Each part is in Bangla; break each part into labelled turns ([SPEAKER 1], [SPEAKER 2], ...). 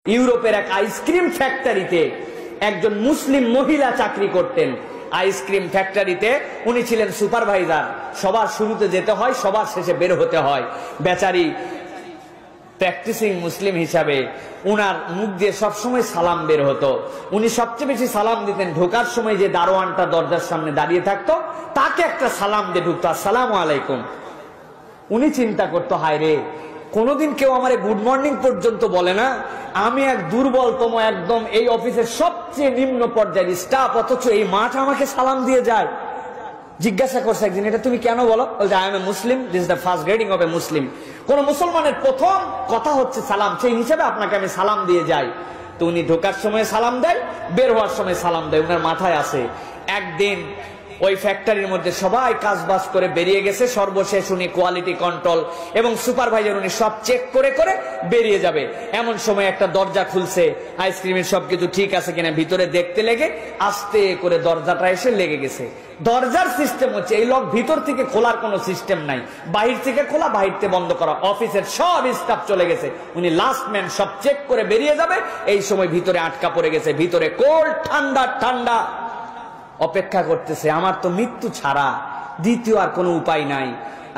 [SPEAKER 1] ইউরোপের এক আইসক্রিম ফ্যাক্টরিতে একজন মুসলিম মহিলা চাকরি করতেন। আইসক্রিম ফ্যাক্টরিতে উনি ছিলেন সুপারভাইজার। সবার শুরুতে যেতে হয়, সবার শেষে বের হতে হয়। বেচারি প্র্যাকটিসিং মুসলিম হিসাবে উনার মুখ দিয়ে সবসময় সালাম বের হতো। উনি সবচেয়ে বেশি সালাম দিতেন ঢোকার সময় যে দারোয়ানটা দরজার সামনে দাঁড়িয়ে থাকতো তাকে একটা সালাম দিয়ে ঢুকতো, আসসালামু আলাইকুম। উনি চিন্তা করতো, হায় রে, কোনোদিন কেউ আমারে গুড মর্নিং পর্যন্ত বলে না, আমি এক দুর্বলতম একদম এই অফিসের সবচেয়ে নিম্ন পর্যায়ের স্টাফ, অথচ এই মাঠ আমাকে সালাম দিয়ে যায়। জিজ্ঞাসা করছে একদিন, এটা তুমি কেন বলো? বলছে, I am a Muslim, this is the first greeting of a Muslim. কোন মুসলমানের প্রথম কথা হচ্ছে সালাম, সেই হিসেবে আপনাকে আমি সালাম দিয়ে যাই। তো উনি ঢোকার সময় সালাম দেয়, বের হওয়ার সময় সালাম দেয়। উনার মাথায় আছে একদিন ওই ফ্যাক্টরির মধ্যে সবাই কাজ বাজ করে বেরিয়ে গেছে, সর্বশেষ উনি কোয়ালিটি কন্ট্রোল এবং সুপারভাইজার উনি সব চেক করে করে বেরিয়ে যাবে। এমন সময় একটা দরজা খুলছে, আইসক্রিমের সবকিছু ঠিক আছে কিনা ভিতরে দেখতে লেগে আস্তে করে দরজাটা এসে লেগে গেছে। দরজার সিস্টেম হচ্ছে এই লক ভিতর থেকে খোলার কোনো সিস্টেম নাই, বাহির থেকে খোলা, বাহির থেকে বন্ধ করা। অফিসের সব স্টাফ চলে গেছে, উনি লাস্ট ম্যান, সব চেক করে বেরিয়ে যাবে। এই সময় ভিতরে আটকা পড়ে গেছে, ভিতরে কোল্ড ঠান্ডা ঠান্ডা অপেক্ষা করতেছে। আমার তো মৃত্যু ছাড়া দ্বিতীয় আর কোনো উপায় নাই।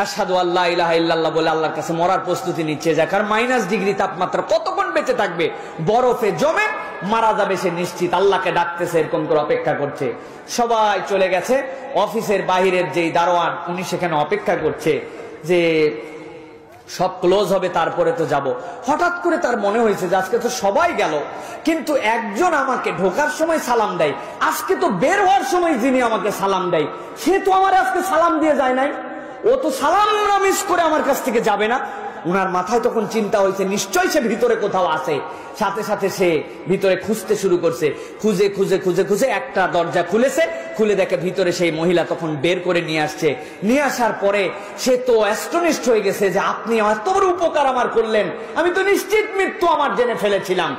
[SPEAKER 1] আশহাদু আল্লা ইলাহা ইল্লাল্লাহ বলে আল্লাহর কাছে মরার প্রস্তুতি নিচ্ছে। যা কারণ -ডিগ্রি তাপমাত্রা, কতক্ষণ বেঁচে থাকবে, বরফে জমে মারা যাবে সে নিশ্চিত। আল্লাহকে ডাকতেছে, এরকম করে অপেক্ষা করছে। সবাই চলে গেছে। অফিসের বাহিরের যেই দারোয়ান উনি সেখানে অপেক্ষা করছে যে সব ক্লোজ হবে তারপরে তো যাব। হঠাৎ করে তার মনে হয়েছে যে আজকে তো সবাই গেল, কিন্তু একজন আমাকে ঢোকার সময় সালাম দেয়, আজকে তো বের হওয়ার সময় যিনি আমাকে সালাম দেয় সে তো আমার আজকে সালাম দিয়ে যায় নাই, ও তো সালাম মিস করে আমার কাছ থেকে যাবে না। উনার মাথায় তখন চিন্তা হয়েছে নিশ্চয়ই সে ভিতরে কোথাও আছে। সাথে সাথে সে ভিতরে খুঁজতে শুরু করছে। খুঁজে খুঁজে খুঁজে খুঁজে একটা দরজা খুলেছে, খুলে দেখে ভিতরে সেই মহিলা তখন বের করে নিয়ে আসছে। নিয়ে আসার পরে সে তো অ্যাস্টনিশড হয়ে গেছে যে আপনি এত বড় উপকার আমার করলেন, আমি তো নিশ্চিত মৃত্যু আমার জেনে ফেলেছিলাম,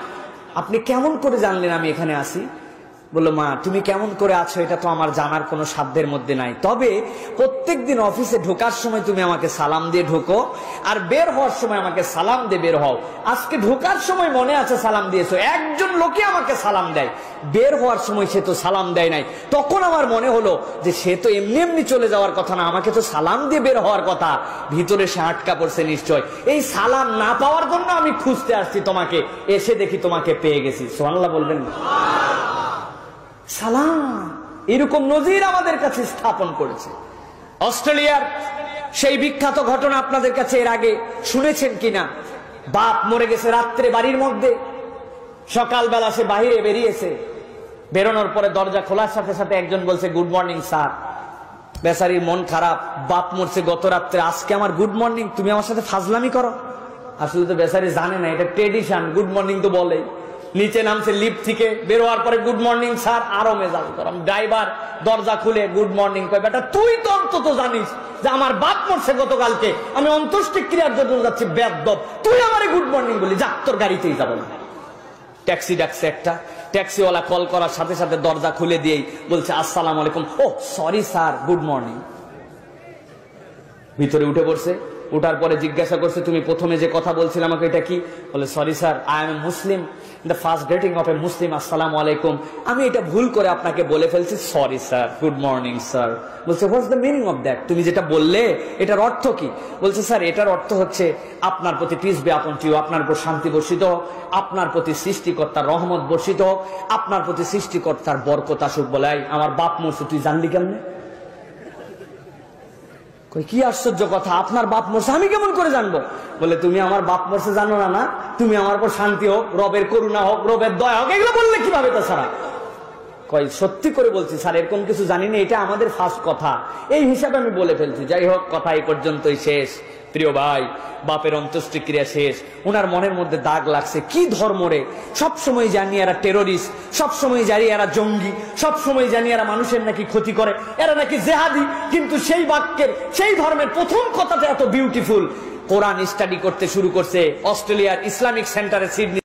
[SPEAKER 1] আপনি কেমন করে জানলেন আমি এখানে আছি? বললো, মা তুমি কেমন করে আছো এটা তো আমার জানার কোনো সাধ্যের মধ্যে নাই, তবে প্রত্যেকদিন অফিসে ঢোকার সময় তুমি আমাকে সালাম দিয়ে ঢোকো আর বের হওয়ার সময় আমাকে সালাম দিয়ে বের হও। আজকে ঢোকার সময় মনে আছে সালাম দিয়েছো, একজন লোকে আমাকে সালাম দেয়, বের হওয়ার সময় সে তো সালাম দেয় নাই। তখন আমার মনে হলো যে সে তো এমনি এমনি চলে যাওয়ার কথা না, আমাকে তো সালাম দিয়ে বের হওয়ার কথা। ভিতরে সে আটকা পড়ছে নিশ্চয়, এই সালাম না পাওয়ার জন্য আমি খুঁজতে আসছি তোমাকে, এসে দেখি তোমাকে পেয়ে গেছি। সুবহানাল্লাহ বলবেন না? সালাম এরকম নজির আমাদের কাছে স্থাপন করেছে। অস্ট্রেলিয়ার সেই বিখ্যাত ঘটনা আপনাদের কাছে এর আগে শুনেছেন কিনা? বাপ মরে গেছে রাত্রে বাড়ির মধ্যে, সকালবেলা সে বাহিরে বেরিয়েছে, বেরোনোর পরে দরজা খোলার সাথে সাথে একজন বলছে, গুড মর্নিং স্যার। বেচারির মন খারাপ, বাপ মরছে গত রাত্রে, আজকে আমার গুড মর্নিং, তুমি আমার সাথে ফাজলামি করো। আসলে তো বেচারি জানে না এটা ট্রেডিশন, গুড মর্নিং তো বলে। নিচে নামছে লিফট থেকে, বের হওয়ার পরে গুড মর্নিং স্যার, আরো মেজাজ গরম। ড্রাইভার দরজা খুলে গুড মর্নিং কয়, বেটা তুই তো অন্তত জানিস যে আমার বাপ মরছে গতকালকে, আমি অন্ত্যেষ্টিক্রিয়ার জন্য যাচ্ছি, বেয়াদব, তুই আমারে গুড মর্নিং বলি, যা তোর গাড়িতেই যাবো না। ট্যাক্সি ডাকছে একটা, ট্যাক্সিওয়ালা কল করার সাথে সাথে দরজা খুলে দিয়েই বলছে, আসসালামু আলাইকুম। ও সরি স্যার, গুড মর্নিং। ভিতরে উঠে পড়ছে। উঠার পরে জিজ্ঞাসা করছে, তুমি প্রথমে যে কথা বলছিলে আমাকে এটা কি? বলে, sorry sir, I am a Muslim, the first greeting of a Muslim, আসসালামু আলাইকুম, আমি এটা ভুল করে আপনাকে বলে ফেলছি, sorry sir, good morning sir. বলছে, what's the meaning of that? তুমি যেটা বললে এটার অর্থ কি? বলছে, স্যার এটার অর্থ হচ্ছে আপনার প্রতি পিস বি আপন ইউ, আপনার উপর শান্তি বর্ষিত হোক, আপনার প্রতি সৃষ্টিকর্তার রহমত বর্ষিত হোক, আপনার প্রতি সৃষ্টিকর্তার বরকত আসুক। বলে, আমার বাপ মরছে তুই জানলি কেমনে? কি আশ্চর্য কথা, আপনার বাপ মরছে আমি কেমন করে জানবো? বলে, তুমি আমার বাপ মরছে জানো না, না তুমি আমার উপর শান্তি হোক, রবের করুণা হোক, রবের দয়া হোক, এগুলো বললে কিভাবে? তাছাড়া কই সত্যি করে বলছি স্যার, এরকম কিছু জানি না, এটা আমাদের ফার্স্ট কথা, এই হিসাবে আমি বলে ফেলছি। যাই হোক, কথা এই পর্যন্তই শেষ। প্রিয় ভাই, বাপের অন্ত্যেষ্টিক্রিয়া শেষ, উনার মনের মধ্যে দাগ লাগছে। কি ধর্ম রে? সবসময় জানি এরা টেরোরিস্ট, সবসময় জানি এরা জঙ্গি, সবসময় জানি এরা মানুষের নাকি ক্ষতি করে, এরা নাকি জেহাদি, কিন্তু সেই বাক্যের, সেই ধর্মের প্রথম কথাটা এত বিউটিফুল। কোরআন স্টাডি করতে শুরু করছে অস্ট্রেলিয়ার ইসলামিক সেন্টারে সিডনি